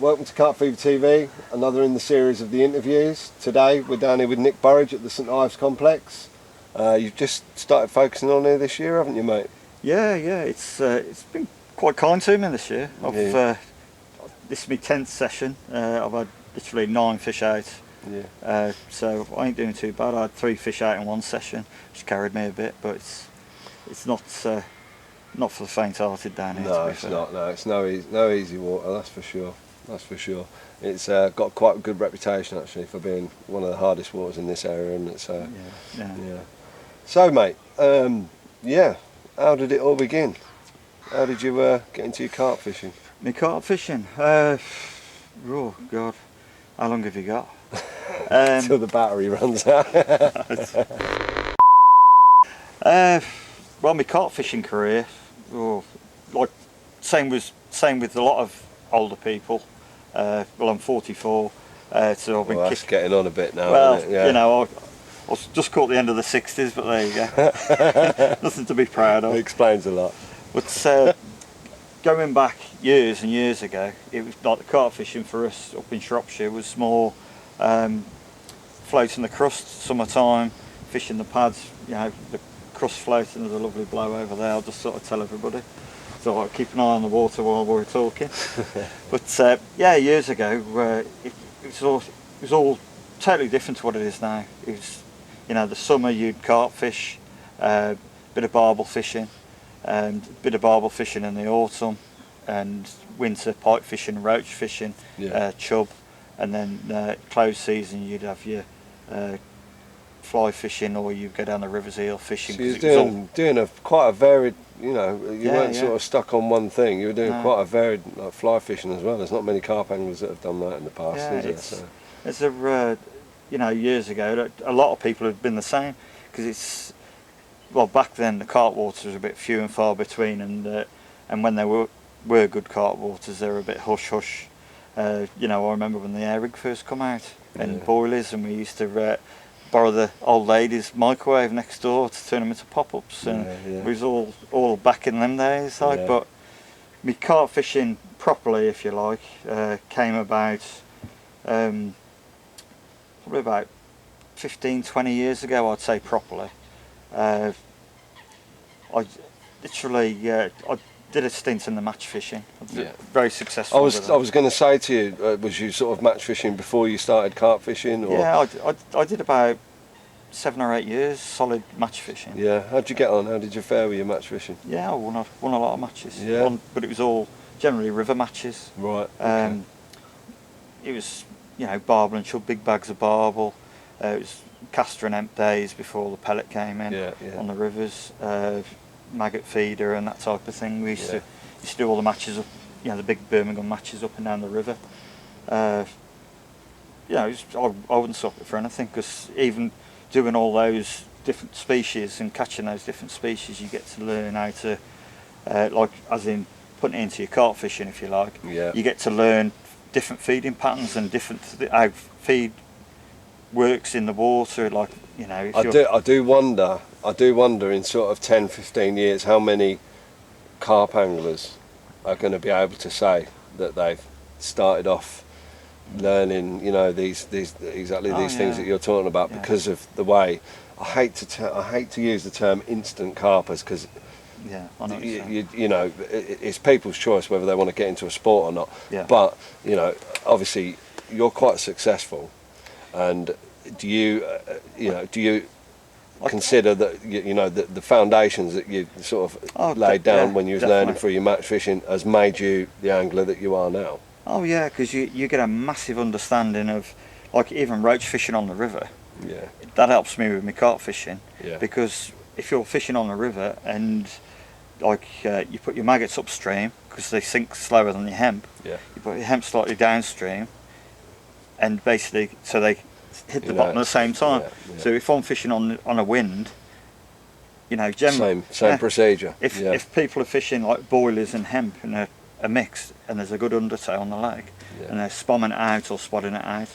welcome to Carp Fever TV, another in the series of the interviews. Today we're down here with Nick Burrage at the St Ives complex. You've just started focusing on here this year, haven't you, mate? Yeah, it's been quite kind to me this year. This is my 10th session. I've had literally 9 fish out. Yeah. So I ain't doing too bad. I had 3 fish out in one session, which carried me a bit, but it's not for the faint-hearted down here. No, it's not. No, it's no easy water. That's for sure. That's for sure. It's got quite a good reputation actually for being one of the hardest waters in this area, and it's yeah. So, mate, how did it all begin? How did you get into your carp fishing? My carp fishing? Oh God, how long have you got? Till the battery runs out. Well, my carp fishing career, like same with a lot of older people. Well, I'm 44, so I've been that's getting on a bit now. Well, isn't it? Yeah. you know, I was just caught the end of the 60s, but there you go. Nothing to be proud of. It explains a lot. But going back years and years ago, it was like the carp fishing for us up in Shropshire was more floating the crust, summertime, fishing the pads, you know, the crust floating, there's a lovely blow over there. I'll just sort of tell everybody. So I'll keep an eye on the water while we're talking. But yeah, years ago, it was all totally different to what it is now. It was, you know, the summer you'd carp fish, bit of barbel fishing, and bit of barbel fishing in the autumn, and winter pike fishing, roach fishing, chub, and then closed season you'd have your fly fishing, or you go down the rivers eel fishing. So you're doing quite a varied, you know, you weren't yeah. sort of stuck on one thing. You were doing quite a varied, like, fly fishing as well. There's not many carp anglers that have done that in the past, is there? It's you know, years ago, a lot of people have been the same, because it's, well, back then the carp waters was a bit few and far between, and when there were good carp waters, they were a bit hush hush. You know, I remember when the air rig first come out in boilies, and we used to borrow the old lady's microwave next door to turn them into pop-ups, and it was all back in them days, like. But me carp fishing properly, if you like, came about probably about 15-20 years ago, I'd say, properly. I literally I did a stint in the match fishing. Very successful. I was going to say to you, was you sort of match fishing before you started carp fishing? Or? Yeah, I did about 7 or 8 years solid match fishing. Yeah, how'd you get on? How did you fare with your match fishing? Yeah, I won a lot of matches. Yeah. But it was all generally river matches. Right. Okay. It was, you know, barbel and chub, big bags of barbel. It was castor and emp days before the pellet came in on the rivers. Maggot feeder and that type of thing. We used to do all the matches up, you know, the big Birmingham matches up and down the river. You know, I wouldn't swap it for anything, because even doing all those different species and catching those different species, you get to learn how to, like, as in putting it into your carp fishing, if you like. Yeah. You get to learn different feeding patterns and different how feed works in the water, like, you know. I do wonder in sort of 10-15 years how many carp anglers are going to be able to say that they've started off learning, you know, these things that you're talking about, because of the way I hate to use the term instant carpers, because you know, it's people's choice whether they want to get into a sport or not. But you know, obviously you're quite successful, and do you consider that you know the foundations that you sort of laid down when you was learning through your match fishing has made you the angler that you are now? Oh yeah, because you get a massive understanding of, like, even roach fishing on the river. Yeah. That helps me with my carp fishing. Yeah. Because if you're fishing on the river and, like, you put your maggots upstream because they sink slower than your hemp. Yeah. You put your hemp slightly downstream, and basically so they hit the bottom at the same time. So if I'm fishing on a wind, you know, generally same procedure. If people are fishing like boilies and hemp in a mix, and there's a good undertow on the lake, and they're spomming it out or spotting it out,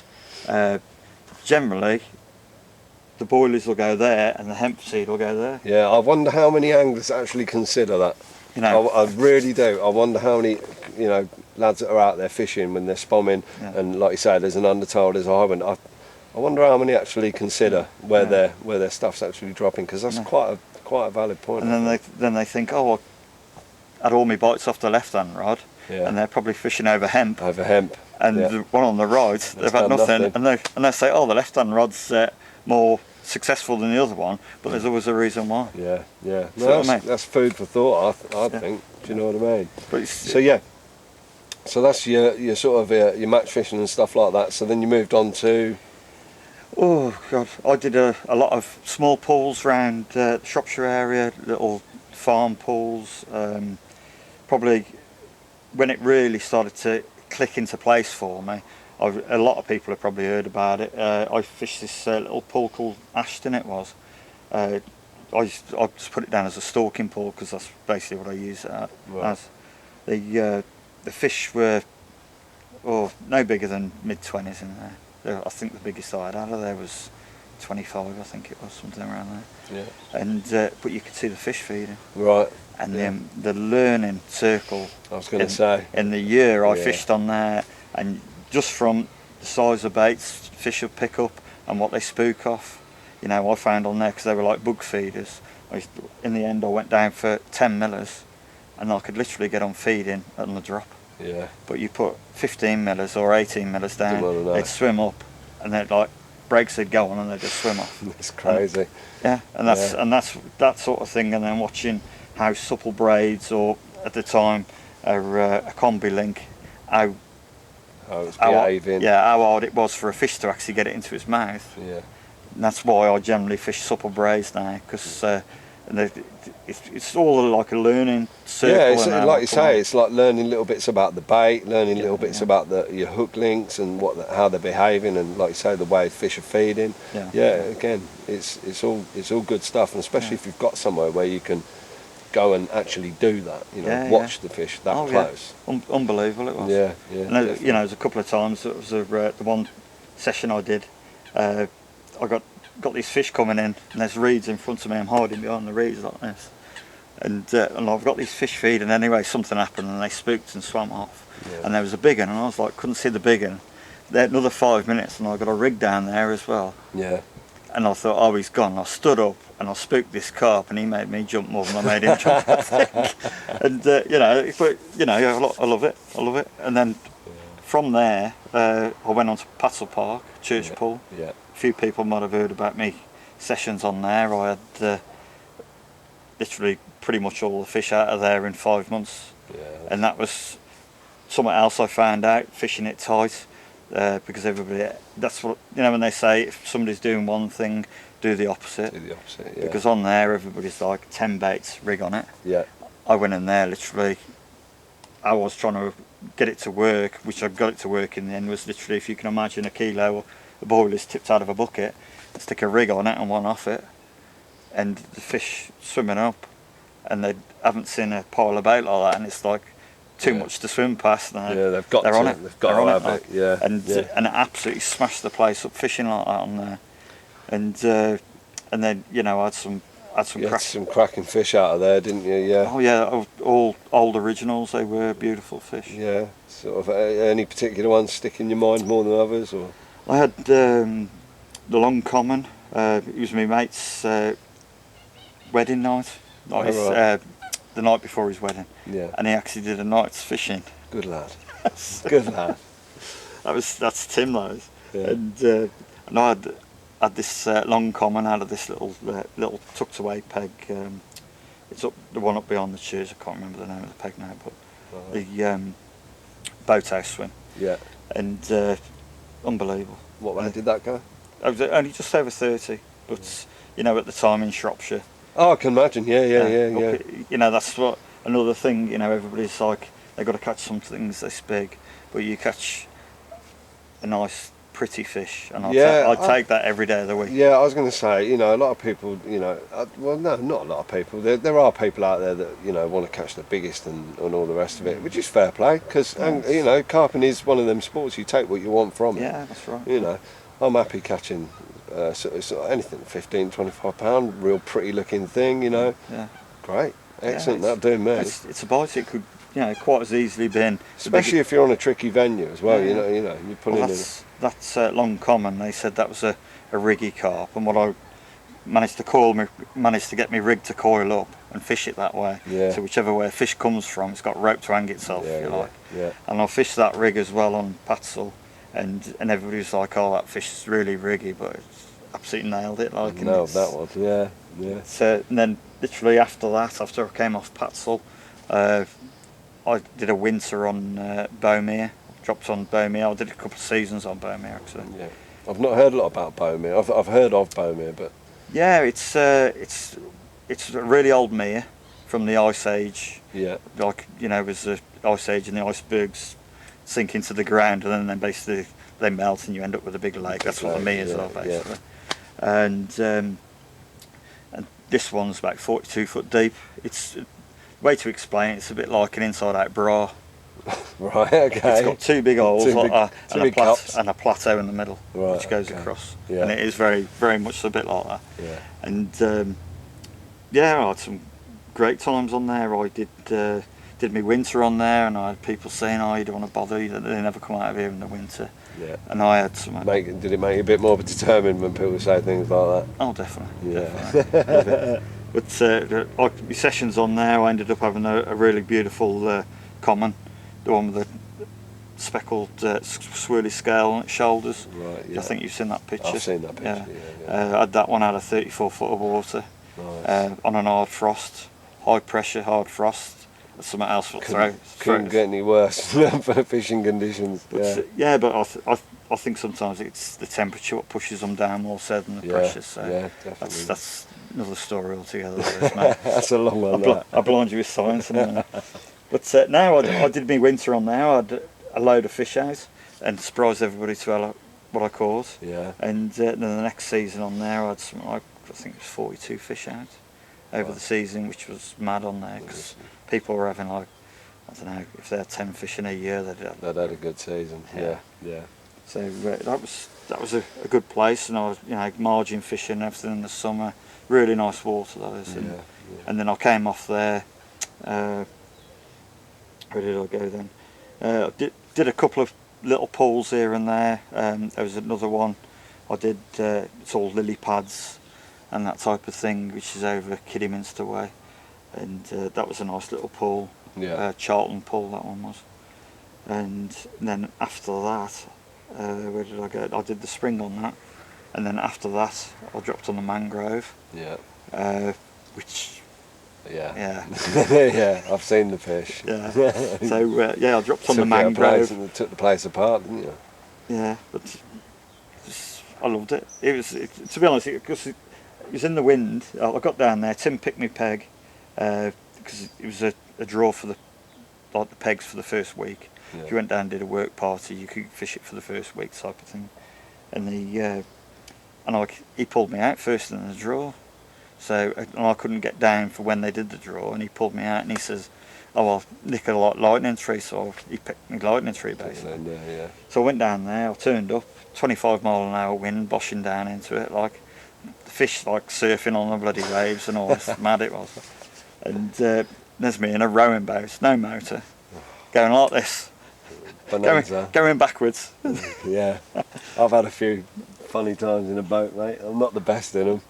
generally the boilies will go there and the hemp seed will go there. Yeah, I wonder how many anglers actually consider that. You know, I really do. I wonder how many you know, lads that are out there fishing when they're spomming, and like you say, there's an undertow, there's a high wind. I wonder how many actually consider where their stuff's actually dropping, because that's quite a valid point. And then they think, oh, I had all my bites off the left-hand rod, and they're probably fishing over hemp. And the one on the right, they've had nothing. And they say, oh, the left-hand rod's more successful than the other one, but there's always a reason why. Yeah. No, that's food for thought, I think. Do you know what I mean? So that's your sort of your match fishing and stuff like that. So then you moved on to... Oh God, I did a lot of small pools around the Shropshire area, little farm pools. Probably when it really started to click into place for me, a lot of people have probably heard about it. I fished this little pool called Ashton. It was. I just put it down as a stalking pool because that's basically what I use it as. The fish were no bigger than mid-20s in there. I think the biggest I had out of there was 25. I think it was, something around there. Yeah. And but you could see the fish feeding. Right. And the learning circle. I was going to say. In the year I fished on there, and just from the size of baits fish would pick up and what they spook off, you know, I found on there, because they were like bug feeders. In the end, I went down for 10 millers, and I could literally get on feeding on the drop. Yeah. But you put 15 millers or 18 millers down, they'd swim up, and they'd like brakes would go on, and they'd just swim off. It's crazy. And that's that sort of thing. And then watching how supple braids, or at the time a combi link, how it's behaving. How hard it was for a fish to actually get it into its mouth. Yeah. And that's why I generally fish supple braids now, because it's all like a learning circle. Yeah, it's like you say, it's like learning little bits about the bait, learning little bits about your hook links and how they're behaving, and like you say, the way fish are feeding. Again, it's all good stuff, and especially if you've got somewhere where you can go and actually do that, you know, watch the fish that close. Unbelievable it was. And you know, there's a couple of times, it was the one session I did, I got these fish coming in, and there's reeds in front of me. I'm hiding behind the reeds like this, and I've got these fish feeding. Anyway, something happened, and they spooked and swam off. And there was a big one, and I was like, couldn't see the big one. There another 5 minutes, and I got a rig down there as well. Yeah. And I thought, oh, he's gone. I stood up and I spooked this carp, and he made me jump more than I made him jump, I think. And I love it. And then from there, I went on to Pattle Park, Church Pool. Yeah. A few people might have heard about me sessions on there. I had literally pretty much all the fish out of there in 5 months. Yeah. And that was something else I found out, fishing it tight. Because everybody, that's what, you know, when they say if somebody's doing one thing, do the opposite. Because on there, everybody's like 10 baits, rig on it. Yeah. I went in there literally, I was trying to get it to work, which I got it to work in the end, was literally, if you can imagine a kilo, a boiler's tipped out of a bucket, stick a rig on it and one off it, and the fish swimming up, and they haven't seen a pile of bait like that, and it's like, too much to swim past. They've got they're to. on it. They've got to have it. Yeah. And it absolutely smashed the place up fishing like that on there. And then I had some some cracking fish out of there, didn't you? Yeah. Oh yeah, all old originals. They were beautiful fish. Yeah. Sort of any particular ones stick in your mind more than others, or? I had the Long Common. It was my mate's wedding night. The night before his wedding. Yeah. And he actually did a night's fishing. Good lad. Good lad. That's Tim, those. Yeah. And I had this Long Common out of this little tucked away peg. It's up the one up beyond the church. I can't remember the name of the peg now, but the boathouse swim. Yeah. And unbelievable. What way did that go? I was only just over 30, but at the time in Shropshire. Oh, I can imagine. Yeah. You know, that's what another thing. You know, everybody's like, they've got to catch some things this big, but you catch a nice, pretty fish, and I'd take that every day of the week. Yeah, I was going to say, a lot of people, well, no, not a lot of people. There are people out there that want to catch the biggest and all the rest of it, which is fair play, because carping is one of them sports. You take what you want from it. Yeah, that's right. I'm happy catching. Sort of anything, £15-25, real pretty looking thing, Yeah. Great, excellent. That'll do me. It's a bite. It could quite as easily been. Especially if you're on a tricky venue as well. Yeah. You're pulling in. That's Long Common. They said that was a riggy carp, and what I managed to get me rig to coil up and fish it that way. Yeah. So whichever way a fish comes from, it's got rope to hang itself, if you like. Yeah. And I fished that rig as well on Patsel, and everybody's like, "Oh, that fish is really riggy," but it's absolutely nailed it. Like, No, that was, yeah. So, and then literally after that, after I came off Patsel, I did a winter on Bowmere. Dropped on Bowmere. I did a couple of seasons on Bowmere actually. Yeah. I've not heard a lot about Bowmere. I've heard of Bowmere, but yeah, it's a really old mere from the Ice Age. yeah. Like, it was the Ice Age and the icebergs sink into the ground, and then basically they melt and you end up with a big lake. That's what the meres are basically. Yeah. And this one's about 42 foot deep. It's way to explain it, it's a bit like an inside out bra. Right, okay. It's got two big holes Two big cups. and a plateau in the middle, Right, which goes okay. across. Yeah. And it is very, very much a bit like that. Yeah. And I had some great times on there. I did my winter on there, and I had people saying, "Oh, you don't want to bother, they never come out of here in the winter." Yeah. And I had some. Did it make you a bit more determined when people say things like that? Oh, definitely. Yeah. Definitely. But like my sessions on there, I ended up having a really beautiful common, the one with the speckled swirly scale on its shoulders. Right. Yeah. I think you've seen that picture. I've seen that picture. I had that one out of 34 foot of water. Nice. On an hard frost, high pressure hard frost. That's something else for Couldn't get any worse for fishing conditions. But, but I think sometimes it's the temperature what pushes them down more so than the pressure. So yeah, definitely. that's another story altogether. Mate. That's a long one. I blind you with science. But now I did my winter on there. I had a load of fish out and surprised everybody to what I caught. Yeah. And then the next season on there, I had something like, I think it was 42 fish out over the season, which was mad on there because people were having like, I don't know, if they had 10 fish in a year, they'd had a good season. Yeah. So that was a good place, and I was margin fishing and everything in the summer. Really nice water that is. And then I came off there. Where did I go then? I did a couple of little pools here and there. There was another one I did. It's all lily pads and that type of thing, which is over Kidderminster way, and that was a nice little pool. Yeah. Charlton pool, that one was. And then after that, where did I go? I did the spring on that, and then after that I dropped on the mangrove. Yeah. Which. Yeah. Yeah. Yeah. I've seen the fish. Yeah. So I dropped on the mangrove. And took the place apart, didn't you? Yeah, but I loved it. To be honest, because it was in the wind. I got down there. Tim picked me peg because it was a draw for the pegs for the first week. Yeah. If you went down and did a work party, you could fish it for the first week type of thing. And he pulled me out first in the draw. So and I couldn't get down for when they did the draw, and he pulled me out and he says, "Oh well, Nick had a lightning tree," so he picked me lightning tree basically. Yeah. So I went down there. I turned up, 25 mile an hour wind, boshing down into it, like the fish like surfing on the bloody waves and all this. Mad it was. And there's me in a rowing boat, no motor, going like this, going backwards. Yeah, I've had a few funny times in a boat, mate. I'm not the best in them.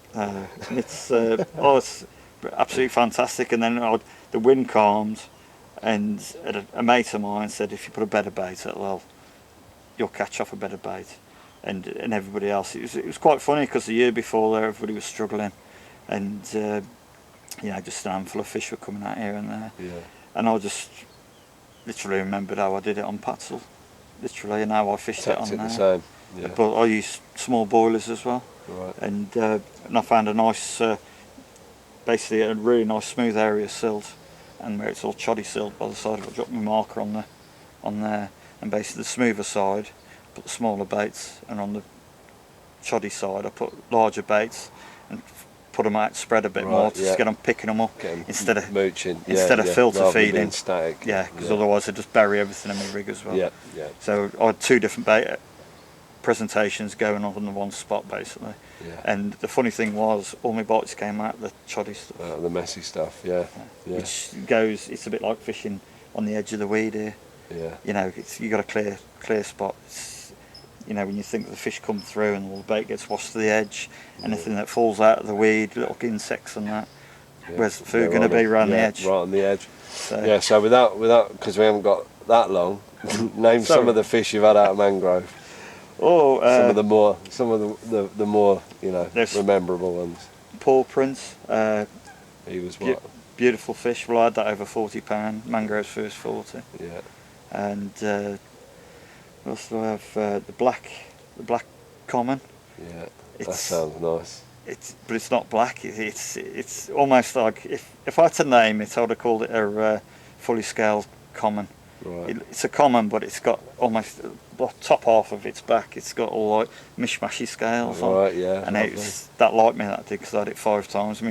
It's absolutely fantastic. And then the wind calmed, and a mate of mine said, "If you put a better bait at, well, you'll catch off a better bait." And everybody else, it was quite funny because the year before there, everybody was struggling, and just a handful of fish were coming out here and there. Yeah. And I just literally remembered how I did it on Patsel, literally, and how I fished it on there. The same. Yeah. But I used small boilers as well. Right. And I found a nice, basically a really nice smooth area silt, and where it's all choddy silt by the side of it, I dropped my marker on there, and basically the smoother side, I put the smaller baits, and on the choddy side I put larger baits and put them out, spread a bit more to just get them picking them up instead of mooching, instead of filter feeding. Static. Yeah, because otherwise I'd just bury everything in my rig as well. Yeah. So I had two different bait presentations going on the one spot basically. Yeah. And the funny thing was, all my bites came out the choddy stuff. The messy stuff. Yeah. Which goes, it's a bit like fishing on the edge of the weed here. Yeah. You know, you got a clear spot. You know, when you think the fish come through and all the bait gets washed to the edge, anything that falls out of the weed, little insects and that, where's the food going to be? Around the edge. Right on the edge. So, Yeah, so without, because we haven't got that long, name some of the fish you've had out of mangrove. Oh, Some of the more, you know, memorable ones. Paw Prince. He was what? Beautiful fish. Well, I had that over £40. Mangrove's first 40. Yeah. And what else do I have? The black common. Yeah. That sounds nice. But it's not black. It's almost like if I had to name it, I would have called it a fully scaled common. Right. It's a common, but it's got almost the top half of its back. It's got all like mishmashy scales on. Right. Yeah. And that liked me, that did, because I had it 5 times.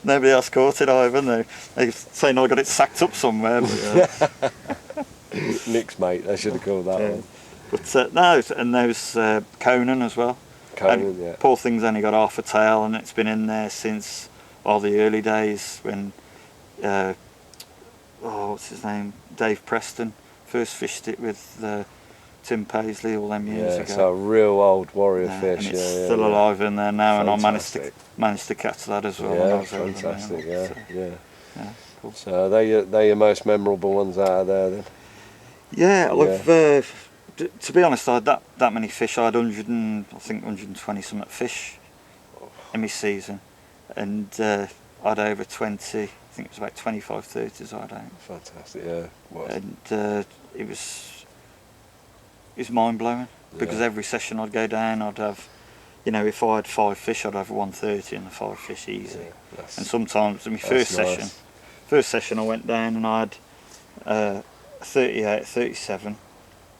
Nobody else caught it either. They saying I got it sacked up somewhere. But, Nick's mate. They should have called that one. But no, and there's Conan as well. Conan, yeah. Poor thing's only got half a tail, and it's been in there since the early days when what's his name, Dave Preston first fished it with Tim Paisley all them years ago. Yeah, so a real old warrior fish. And it's still alive in there now, fantastic. and I managed to catch that as well. Yeah, fantastic. Yeah. Cool. So they're your most memorable ones out of there then. Yeah, to be honest, I had that many fish. I had 120 something fish in my season, and I had over 20. I think it was about 25, 30s I had out. Fantastic, yeah. And it was mind blowing, because every session I'd go down, I'd have, you know, if I had 5 fish, I'd have 130 and the 5 fish easy. Yeah, and sometimes in my first session I went down and I had 38, 37,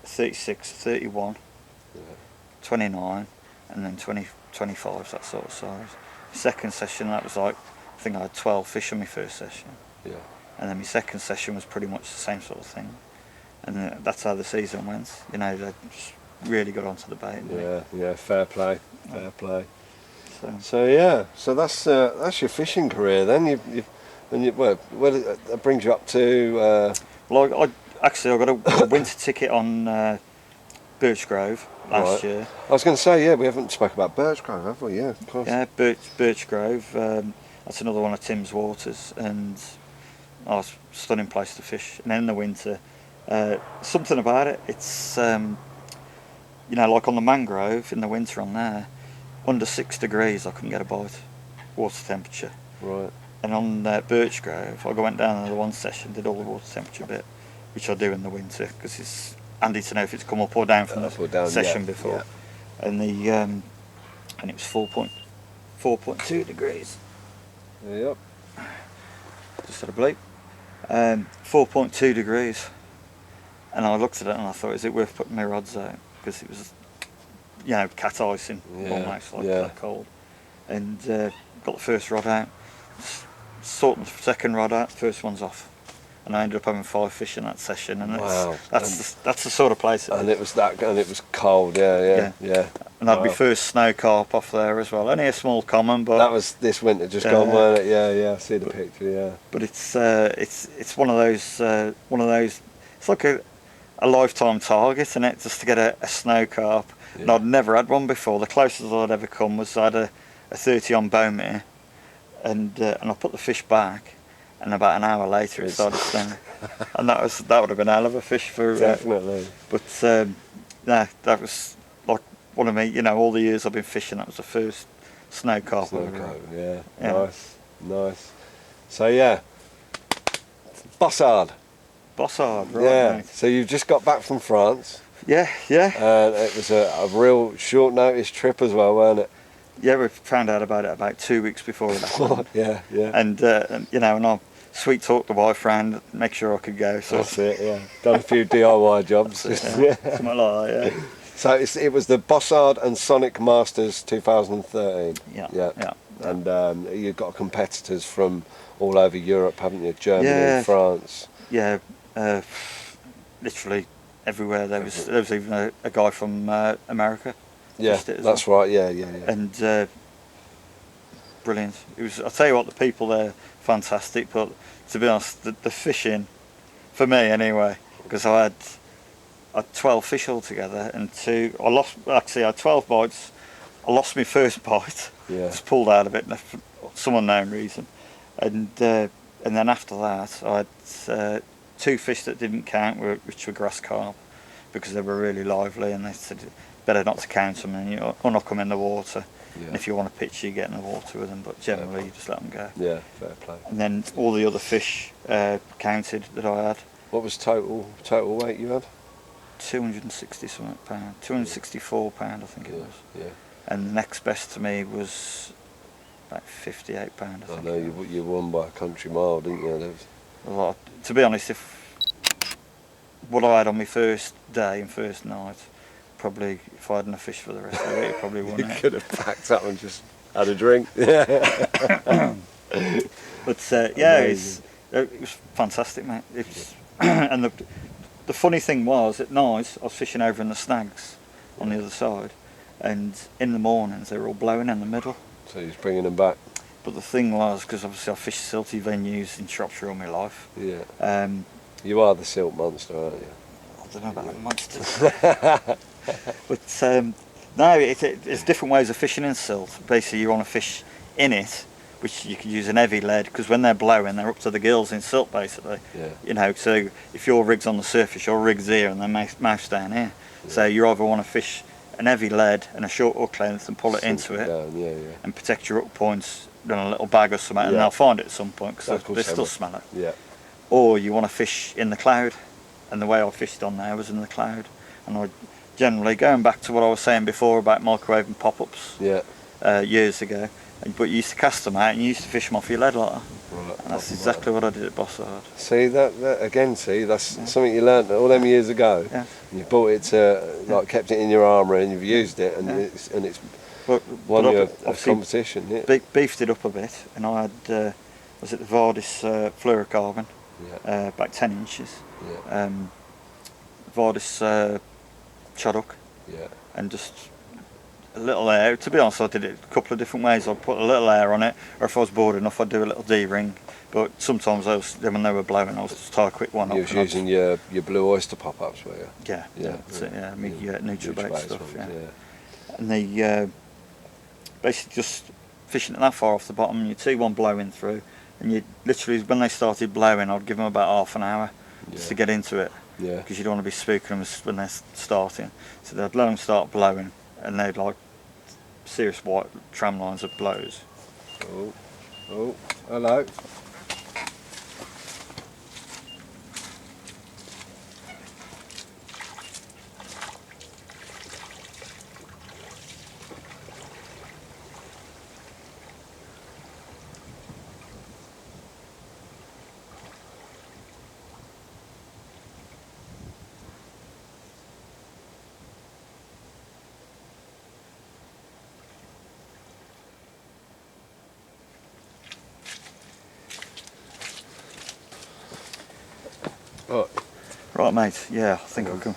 36, 31, 29, and then 20, 25, that sort of size. Second session, that was like, I think I had 12 fish on my first session. Yeah. And then my second session was pretty much the same sort of thing. And that's how the season went. You know, they just really got onto the bait. Yeah, fair play. So yeah, so that's your fishing career then. That brings you up to. Well, I got a winter ticket on Birch Grove last year. I was going to say, we haven't spoke about Birch Grove, have we? Yeah, of course. Yeah, Birch Grove. That's another one of Tim's waters, and it's a stunning place to fish. And then in the winter, something about it. It's you know, like on the mangrove in the winter on there, under 6 degrees I couldn't get a bite, water temperature. Right. And on Birch Grove, I went down to the one session, did all the water temperature bit, which I do in the winter because it's handy to know if it's come up or down from the session before. Yeah. And and it was 4.2 degrees. Yep. Just had a bleep. 4.2 degrees. And I looked at it and I thought, is it worth putting my rods out? Because it was, you know, cat icing almost, like that cold. And got the first rod out, sorting the second rod out, first one's off. And I ended up having 5 fish in that session, and that's the sort of place. And it was cold, yeah. And I had my first snow carp off there as well. Only a small common, but that was this winter just gone, wasn't it? Yeah. I see the picture. Yeah. But it's one of those. It's like a lifetime target, isn't it? Just to get a snow carp. Yeah. And I'd never had one before. The closest I'd ever come was I had a 30 on bowmere, and I put the fish back. And about an hour later, it started snowing, and that would have been a hell of a fish for. Definitely. But that was like one of me. You know, all the years I've been fishing, that was the first snow carp. Yeah. Nice. So yeah, Bossard, right? Yeah. Mate. So you've just got back from France. Yeah. And it was a real short notice trip as well, wasn't it? Yeah, we found out about it about 2 weeks before it happened. Yeah. And you know, and I sweet talked the wife round, make sure I could go. So that's it. Yeah, done a few DIY jobs. Something like that. Yeah. So it was the Bossard and Sonic Masters 2013. Yeah. And you've got competitors from all over Europe, haven't you? Germany, and France. Yeah, literally everywhere. There was even a guy from America. Yeah, that's right. Yeah. And brilliant. It was. I'll tell you what, the people there fantastic. But to be honest, the fishing for me anyway, because I had 12 fish altogether, and I had 12 bites. I lost my first bite, just pulled out of it for some unknown reason, and then after that I had 2 fish that didn't count, which were grass carp, because they were really lively, and they said better not to count them and unhook them in the water. And if you want to pitch, you get in the water with them, but generally you just let them go. Yeah, fair play. And then all the other fish counted that I had. What was total weight you had? 260 something pound, 264 pound I think it was. Yeah. And the next best to me was about 58 pound. I know you won by a country mile, didn't you? There was a lot. To be honest, if what I had on my first day and first night, probably if I hadn't fished for the rest of it, probably won you it. could have packed up and just had a drink. But it was fantastic, mate. And the funny thing was, at night I was fishing over in the snags on the other side, and in the mornings they were all blowing in the middle. So he was bringing them back. But the thing was, because obviously I fished silty venues in Shropshire all my life. Yeah. You are the silt monster, aren't you? I don't know about the monsters. But no, it's different ways of fishing in silt. Basically, you want to fish in it, which you could use an heavy lead, because when they're blowing, they're up to the gills in silt, basically. Yeah. So if your rig's on the surface, your rig's here and their mouth's down here. Yeah. So you either want to fish an heavy lead and a short hook length and pull it into it, and protect your hook points in a little bag or something, and they'll find it at some point because they still smell it. Yeah. Or you want to fish in the cloud, and the way I fished on there was in the cloud. And I generally, going back to what I was saying before about microwave and pop-ups years ago, but you used to cast them out and you used to fish them off your lead like that. Right. And that's exactly what I did at Bossard. See that's something you learnt all them years ago. Yeah. And you bought it to kept it in your armoury, and you've used it, and it's won you a competition. Yeah. Beefed it up a bit, and I had was it the Vardis fluorocarbon, about 10 inches. Yeah. Vardis chuddock. Yeah. And just a little air. To be honest, I did it a couple of different ways. I'd put a little air on it, or if I was bored enough, I'd do a little D-ring. But sometimes when they were blowing, I was just tie a quick one up. You was using your blue oyster pop-ups, were you? Yeah, that's it. Yeah, Nutribait stuff. Yeah. And they basically just fishing it that far off the bottom, and you'd see one blowing through, and you literally, when they started blowing, I'd give them about half an hour just to get into it. Yeah. Because you don't want to be spooking them when they're starting. So they'd let them start blowing, and they'd like serious white tram lines of blows. Oh, hello. Right, mate. Yeah, I think I can.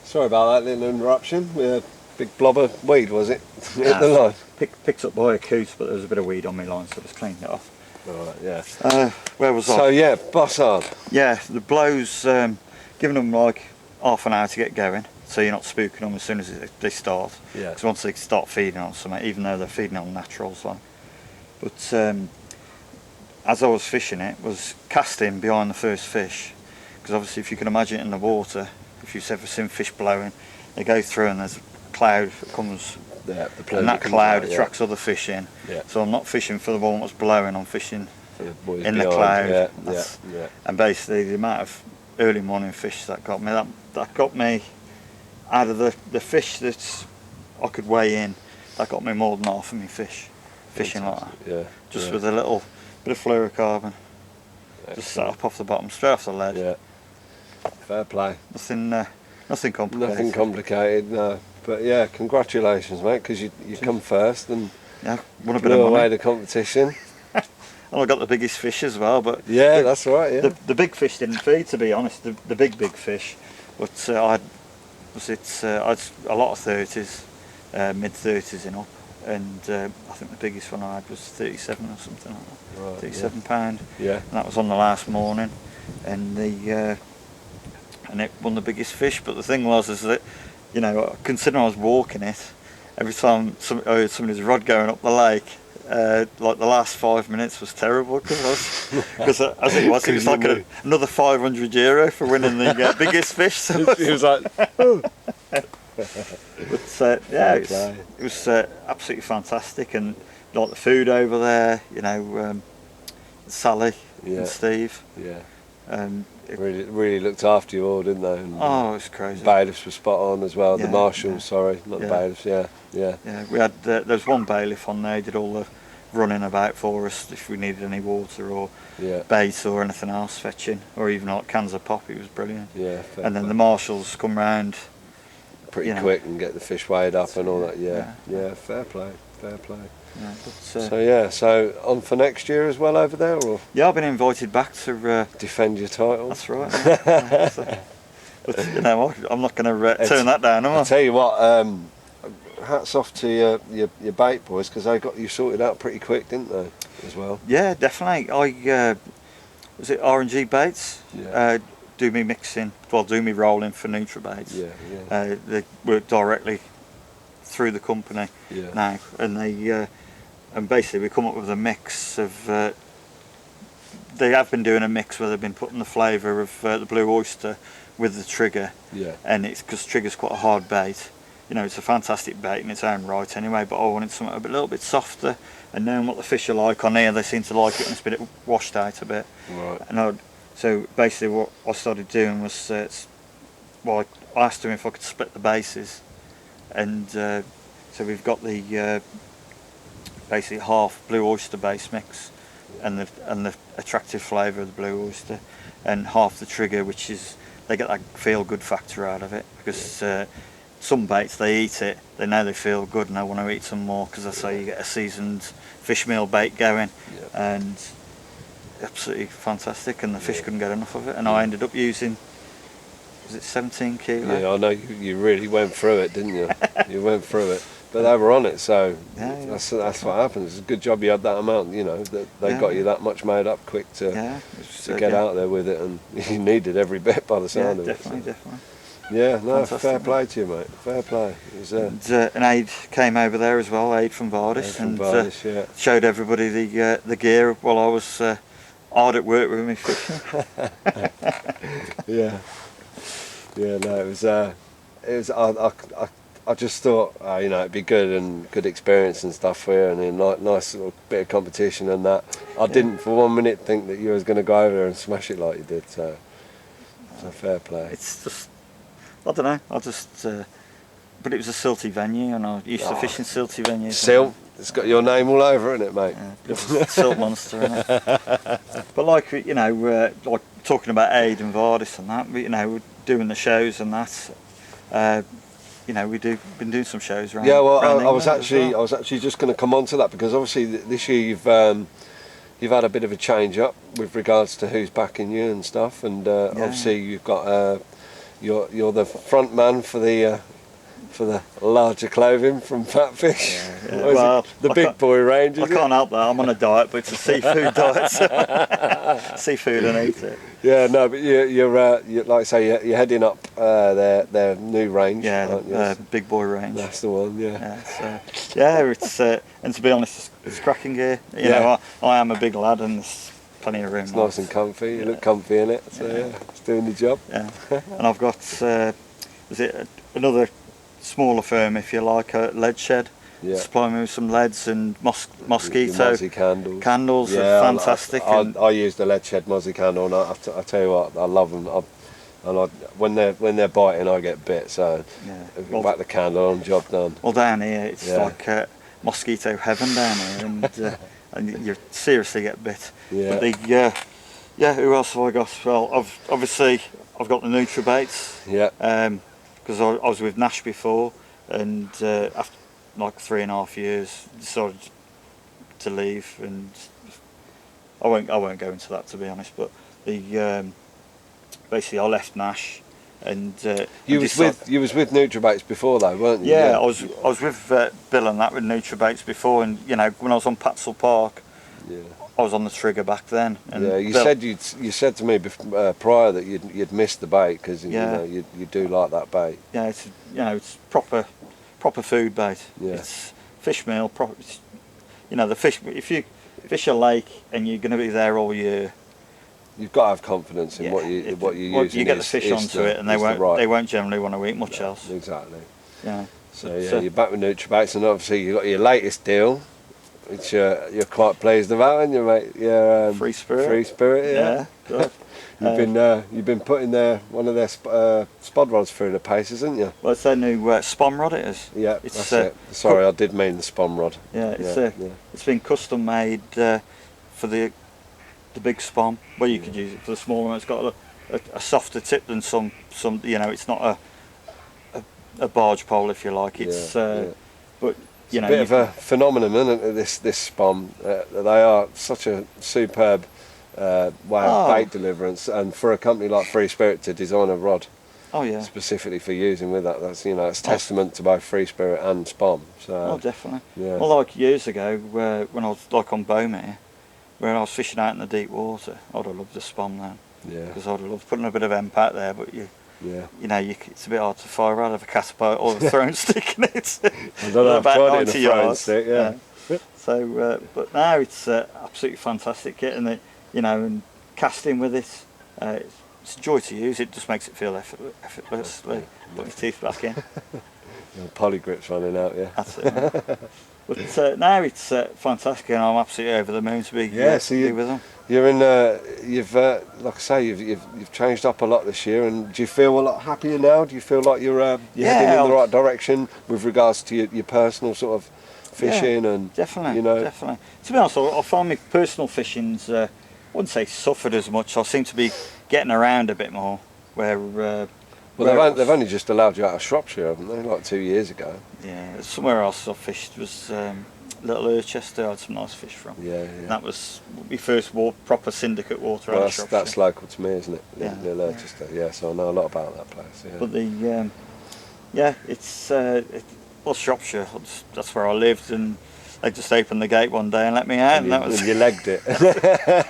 Sorry about that little interruption. We had a big blob of weed, was it? Hit the line. Picked up by a coot, but there was a bit of weed on my line, so I just cleaned it off. Right, yeah. Where was I? So yeah, Bossard. Yeah, the blows, giving them like half an hour to get going, so you're not spooking them as soon as they start. Yeah. Because once they start feeding on something, even though they're feeding on naturals, like. But as I was fishing it, was casting behind the first fish. Because obviously, if you can imagine it in the water, if you've ever seen fish blowing, they go through and there's a cloud that comes, and that cloud attracts other fish in. Yeah. So I'm not fishing for the one that's blowing, I'm fishing in the behind. cloud. Yeah. And basically, the amount of early morning fish that got me, that got me out of the fish that I could weigh in, that got me more than half of me fish, fishing like that. Yeah. Just with a little bit of fluorocarbon. Excellent. Just sat up off the bottom, straight off the lead. Yeah. Fair play. Nothing complicated. Nothing complicated, no. But yeah, congratulations, mate, because you come first and won a bit of money. Away the competition. And I got the biggest fish as well. But yeah, that's right. Yeah. The big fish didn't feed, to be honest. The big fish, but I had a lot of 30s, mid 30s in up, and I think the biggest one I had was 37 or something like that. Right, 37 pound. Yeah. And that was on the last morning, and and it won the biggest fish. But the thing was is that, you know, considering I was walking it, every time I heard somebody's rod going up the lake, like the last 5 minutes was terrible because as it was like another €500 for winning the biggest fish. So He was like, oh. But yeah, it was absolutely fantastic, and like the food over there, you know, Sally and Steve. Yeah. It Really looked after you all, didn't they? And oh, it's crazy. bailiffs were spot on as well. Yeah, the marshals, yeah. sorry, not the bailiffs. Yeah. Yeah, we had there was one bailiff on there. He did all the running about for us if we needed any water or bait or anything else fetching, or even like cans of pop. It was brilliant. Yeah. And then the marshals come round pretty quick and get the fish weighed up and all that. Yeah. Fair play. Yeah, but, so on for next year as well over there, or yeah, I've been invited back to defend your title. That's right. Yeah. But you know, I'm not going to turn that down, am I? I'll tell you what. Hats off to your bait boys, because they got you sorted out pretty quick, didn't they? As well. Yeah, definitely. Was it R&G baits? Yeah. Do me mixing, well, do me rolling for NutriBaits. Yeah. They work directly through the company now, and they and basically we come up with a mix of. They have been doing a mix where they've been putting the flavour of the blue oyster with the trigger. Yeah. And it's because trigger's quite a hard bait. You know, it's a fantastic bait in its own right anyway, but I wanted something a little bit softer, and knowing what the fish are like on here, they seem to like it and it's a bit washed out a bit. Right. And so basically what I started doing was, I asked them if I could split the bases, and so we've got the basically half blue oyster base mix and the attractive flavour of the blue oyster, and half the trigger, which is, they get that feel good factor out of it, because some baits, they eat it, they know they feel good and they want to eat some more, because that's how you get a seasoned fish meal bait going. And absolutely fantastic, and the fish couldn't get enough of it, and I ended up using, was it 17 kilo? Yeah, I know you really went through it, didn't you? You went through it, but they were on it, so that's what happens. It's a good job you had that amount, you know, that they got you that much made up quick to get out there with it, and you needed every bit by the sound of it. Definitely. Yeah, no, fantastic, fair play to you, mate. Fair play. It was, and Aid came over there as well, Aid from Vardis, and showed everybody the gear while I was hard at work with me fishing. No, it was. I just thought, you know, it'd be good experience and stuff for you, and a nice little bit of competition and that. I didn't for 1 minute think that you was going to go over there and smash it like you did. So fair play. It's just, I don't know. But it was a silty venue, and I used to fish in silty venues. Silt. It's got your name all over it, mate. Yeah, silt monster, innit? But like, you know, like talking about Aid and Vardis and that, you know, we're doing the shows and that. You know, been doing some shows around. Yeah, well, around I was England actually just going to come on to that, because obviously this year you've had a bit of a change up with regards to who's backing you and stuff, and obviously you've got you're the front man for the larger clothing from Fatfish. Yeah. Well, the big boy range. I can't help that. I'm on a diet, but it's a seafood diet. So seafood and eat it. Yeah, no, but you're like I say, you're heading up their new range. Yeah, the big boy range. That's the one. Yeah. It's and to be honest, it's cracking gear. You know, I am a big lad, and there's plenty of room. It's nice and comfy. You look comfy in it. So it's doing the job. Yeah, and I've got another smaller firm, if you like, a lead shed. Supply me with some leads and mosquito Mozzie candles. Are fantastic. I use the lead shed Mozzie candle, and I tell you what, I love them. When they're biting, I get bit. So back the candle on, job done. Well, down here it's like mosquito heaven down here, and you seriously get bit. Yeah. But who else have I got? Well, I've got the NutriBaits. Yeah. Because I was with Nash before, and after like 3.5 years decided to leave, and I won't go into that, to be honest, but basically I left Nash, and you was with NutriBaits before though, weren't you? Yeah, I was with Bill and that with NutriBaits before, and you know, when I was on Patzel Park, I was on the trigger back then. And yeah, you said to me prior that you'd missed the bait because you know you do like that bait. Yeah, it's it's proper food bait. Yeah. It's fish meal. The fish. If you fish a lake and you're going to be there all year, you've got to have confidence in what you're using. You get the fish onto it, and they won't generally want to eat much else. Exactly. Yeah. So you're back with NutriBaits, and obviously you've got your latest deal, which you're quite pleased about, aren't you, mate? Your Free Spirit. Free Spirit, yeah. Good. You've been putting one of their spod rods through the paces, haven't you? Well, it's their new spom rod. It is. Yeah, that's it. Sorry, I did mean the spom rod. Yeah, it's been custom made for the big spom. Well, you could use it for the small one. It's got a softer tip than some. It's not a barge pole, if you like. It's but it's a bit of a phenomenon, isn't it? This spom. They are such a superb way of bait deliverance, and for a company like Free Spirit to design a rod specifically for using with that, that's it's testament to both Free Spirit and spom. So definitely. Yeah. Well, like years ago, when I was like on Beaumere, where I was fishing out in the deep water, I'd have loved the spom then. Yeah. Because I'd have loved putting a bit of impact there, but it's a bit hard to fire out of a catapult or a throwing stick in it. I don't know, about I've tried 90 it in a throwing yards. stick, yeah. So, but now it's absolutely fantastic kit, and and casting with it, it's a joy to use. It just makes it feel effortlessly. Put your teeth back in. Poly grip's running out, yeah. That's it. Man. But now it's fantastic, and I'm absolutely over the moon to be with them. You're in. You've like I say, you've changed up a lot this year, and do you feel a lot happier now? Do you feel like you're heading in the right direction with regards to your personal sort of fishing and definitely. Definitely. To be honest, I find my personal fishing's I wouldn't say suffered as much. I seem to be getting around a bit more. They've only just allowed you out of Shropshire, haven't they? Like 2 years ago. Yeah, somewhere else I fished was Little Urchester. I had some nice fish from. Yeah. And that was my first proper syndicate water out of Shropshire. That's local to me, isn't it? Yeah. Little Urchester. Yeah, so I know a lot about that place. Yeah. But it's Shropshire. That's where I lived, and they just opened the gate one day and let me out, and that was. And you legged it.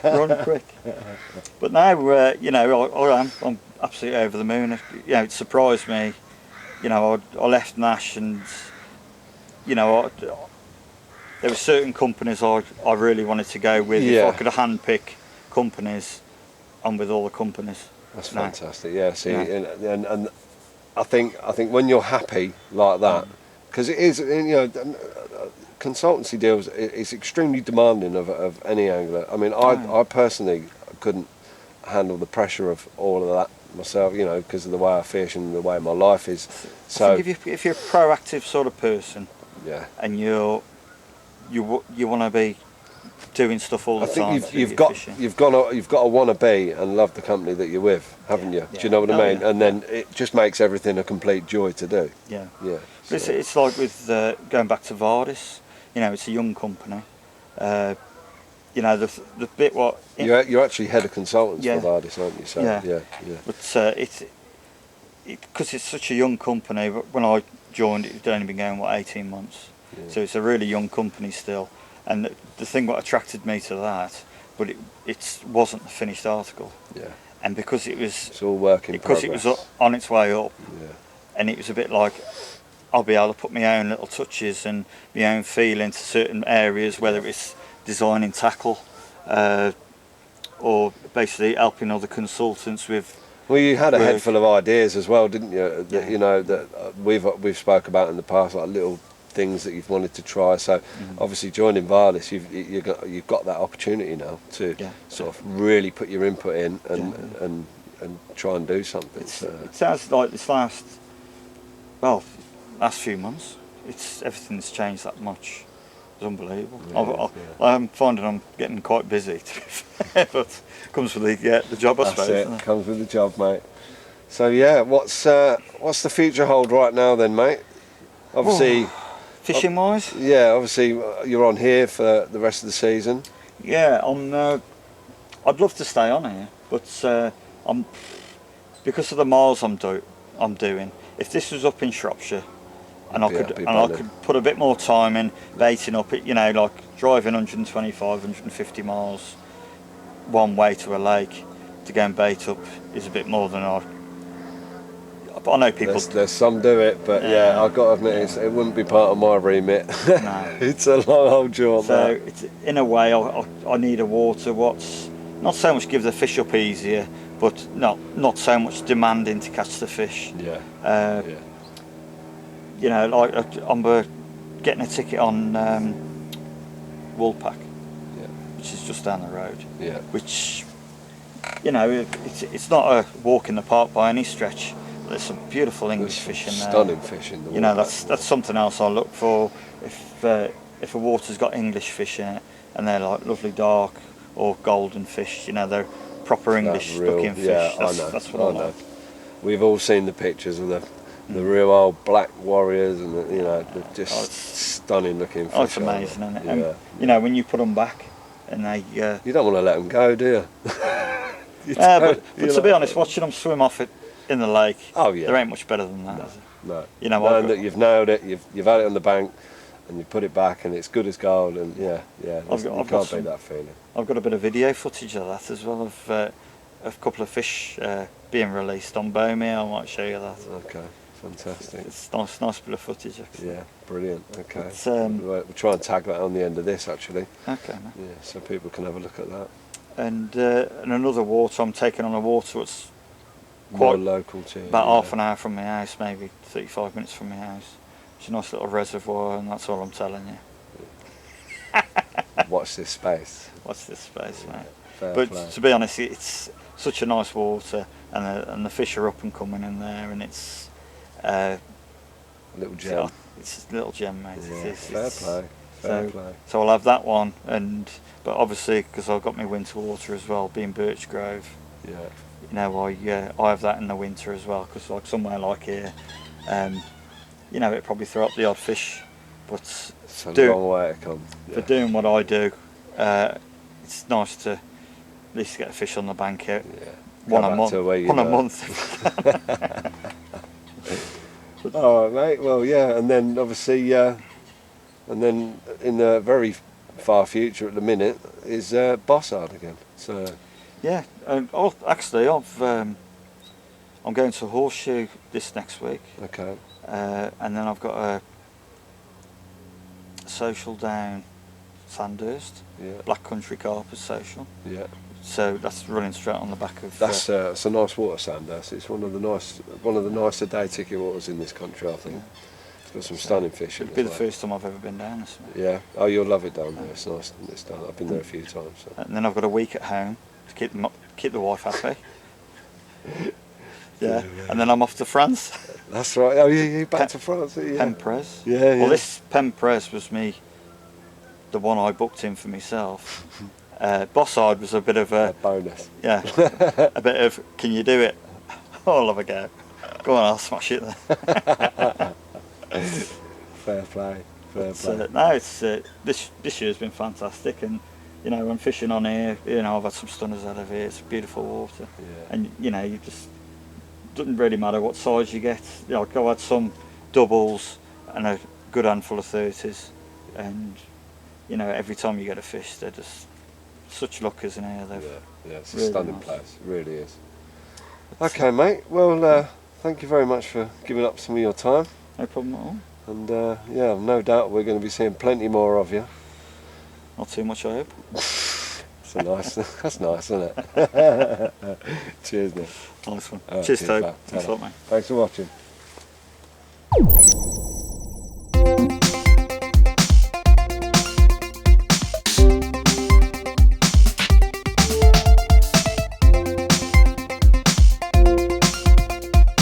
Run quick. But now, I'm absolutely over the moon. It surprised me. I left Nash, and there were certain companies I really wanted to go with. Yeah. If I could handpick companies, I'm with all the companies. That's fantastic. Yeah. See, and I think when you're happy like that, because it is, consultancy deals is extremely demanding of any angler. I mean, I personally couldn't handle the pressure of all of that myself, because of the way I fish and the way my life is. So I think if you're a proactive sort of person, and you want to be doing stuff all the time. I think you've got to want to be and love the company that you're with, haven't you? Do you know what I mean? And then it just makes everything a complete joy to do. Yeah. Yeah. But it's like with going back to Vardis. It's a young company. The bit what you're actually head of consultants for Vardis, aren't you? So, yeah. But it's because it's such a young company. But when I joined, it had only been going 18 months. Yeah. So it's a really young company still. And the thing what attracted me to that, but it wasn't a finished article. Yeah. And because it's all work in progress. Because it was on its way up. Yeah. And it was a bit like, I'll be able to put my own little touches and my own feel into certain areas, whether it's designing tackle or basically helping other consultants with. Well, you had a head full of ideas as well, didn't you? That we've spoke about in the past, like little things that you've wanted to try. So obviously joining Vardis, you've got that opportunity now to sort of really put your input in and try and do something. It sounds like this last few months, everything's changed that much. It's unbelievable. I'm finding I'm getting quite busy, to be fair, but it comes with the job, I suppose. That's it. Comes with the job, mate. So what's the future hold right now then, mate? Obviously, fishing wise. Yeah, obviously you're on here for the rest of the season. Yeah, I'd love to stay on here, but because of the miles I'm doing. If this was up in Shropshire, and I could put a bit more time in baiting up. You know, like driving 125, 150 miles one way to a lake to go and bait up is a bit more than I know people. There's some do it, but yeah, I've got to admit it wouldn't be part of my remit. No. It's a long old jaunt. So it's, in a way, I need a water what's not so much give the fish up easier, but not so much demanding to catch the fish. Yeah. You know, like I'm getting a ticket on Woolpack, which is just down the road. Yeah. Which, you know, it's not a walk in the park by any stretch. There's some beautiful English fish in there. Stunning fish in the water. You know, that's something else I look for. If a water's got English fish in it, and they're like lovely dark or golden fish, you know, they're proper English looking fish. Yeah, That's what I like. We've all seen the pictures of the real old black warriors, and you know, they're just stunning looking fish. Oh, it's amazing, isn't it? Yeah. And, you know, when you put them back, and they. You don't want to let them go, do you? But to be honest, watching them swim off it in the lake, there ain't much better than that. No. You know, knowing that you've nailed it, you've had it on the bank, and you put it back, and it's good as gold, and you can't beat that feeling. I've got a bit of video footage of that as well, of a couple of fish being released on Bomey. I might show you that. Okay, fantastic. It's nice bit of footage actually. Yeah, brilliant. Okay. We'll try and tag that on the end of this actually. Okay. Man. Yeah, so people can have a look at that. And another water, I'm taking on a water that's More local to you. about half an hour from my house, maybe 35 minutes from my house. It's a nice little reservoir, and that's all I'm telling you. Watch this space. Watch this space, mate. But play. To be honest, it's such a nice water, and the fish are up and coming in there, and it's a little gem. It's a little gem, mate. Yeah, it is. Fair play. So I'll have that one, but obviously because I've got my winter water as well, being Birch Grove. Yeah. You know, I have that in the winter as well, because like somewhere like here, you know, it probably throw up the odd fish, but it's a long way to come. For doing what I do, it's nice to at least get a fish on the bank here. Yeah. One a month. All right, mate. Well, yeah, and then obviously, and then in the very far future, at the minute, is Bossard again. So. Yeah, actually, I'm going to Horseshoe this next week. Okay. And then I've got a social down Sandhurst. Yeah. Black Country Carpers social. Yeah. So that's running straight on the back of. That's it's a nice water, Sandhurst. It's one of the nicer day ticket waters in this country, I think. Yeah. It's got some stunning fish in it. It'll be the first time I've ever been down this way. Yeah. Oh, you'll love it down there. It's nice. It's down. I've been there a few times. So. And then I've got a week at home to keep the wife happy. Yeah. And then I'm off to France. That's right. Oh, you're back to France, are you? Pemprez. Yeah. Well, this Pemprez was the one I booked in for myself. Bossard was a bit of a bonus. Yeah. A bit of, can you do it? Oh, I'll have a go. Go on, I'll smash it then. Fair play. No, it's this year's been fantastic, and you know, when fishing on here, you know, I've had some stunners out of here. It's beautiful water, and you know, you just doesn't really matter what size you get. You know, I've had some doubles and a good handful of 30s, and you know, every time you get a fish, they're just such luckers in here. Yeah, it's really a stunning place. It really is. Okay, mate. Well, thank you very much for giving up some of your time. No problem at all. And yeah, no doubt we're going to be seeing plenty more of you. Not too much, I hope. That's nice, isn't it? Cheers, Nick. Nice one. Cheers, Toby. Thanks a lot, mate. Thanks for watching.